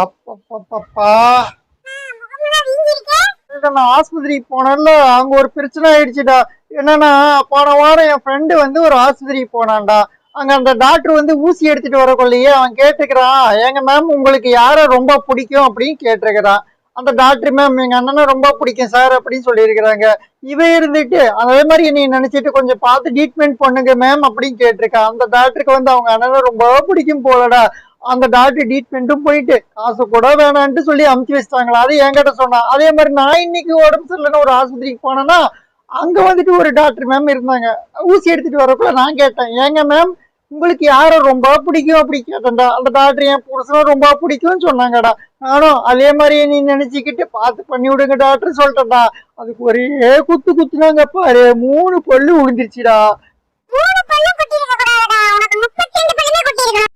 அப்பப்பப்பா. நான் ஆஸ்பத்திரிக்கு போனேன்ல, அங்க ஒரு பிரச்சனை ஆயிடுச்சுடா. என்னன்னா, போன வாரம் என் ஃப்ரெண்டு ஒரு ஆஸ்பத்திரிக்கு போனான்டா. அங்க அந்த டாக்டர் ஊசி எடுத்துட்டு வரக்குள்ளேயே அவன் கேட்டுக்கிறான், ஏங்க மேம் உங்களுக்கு யார ரொம்ப பிடிக்கும் அப்படின்னு கேட்டிருக்கிறான். அந்த டாக்டர், மேம் எங்க அண்ணனை ரொம்ப பிடிக்கும் சார் அப்படின்னு சொல்லியிருக்கிறாங்க. இவன் இருந்துட்டு அதே மாதிரி என்னை நினைச்சிட்டு கொஞ்சம் பார்த்து ட்ரீட்மெண்ட் பண்ணுங்க மேம் அப்படின்னு கேட்டிருக்கான். அந்த டாக்டருக்கு அவங்க அண்ணனை ரொம்ப பிடிக்கும் போலடா. அந்த டாக்டர் ட்ரீட்மெண்ட்டும் போயிட்டு காசு கூட வேணான்ட்டு சொல்லி அமுச்சு வச்சிட்டாங்களா. அது என்கிட்ட சொன்னான். அதே மாதிரி நான் இன்னைக்கு உடம்பு சரியில்லைன்னு ஒரு ஆஸ்பத்திரிக்கு போனேன்னா அங்க ஒரு டாக்டர் மேம் இருந்தாங்க. ஊசி எடுத்துட்டு வரக்குள்ள நான் கேட்டேன், ஏங்க மேம் உங்களுக்கு யார ரொம்ப பிடிக்கும் அப்படி கேட்டேன்டா. அந்த டாக்டர் என் புருஷனை ரொம்ப பிடிக்கும்னு சொன்னாங்கடா. நானும் அதே மாதிரி நீ நினைச்சுக்கிட்டு பார்த்து பண்ணி விடுங்க டாக்டர் சொல்லிட்டேன்டா. அதுக்கு ஒரே குத்து குத்துனாங்க பாரு, 3 பல்லு விழுந்துருச்சுடா. மூணு பல்லு கொட்டி இருக்க கூடாதுடா, உனக்கு 32 பல்லுமே கொட்டி இருக்கணும்.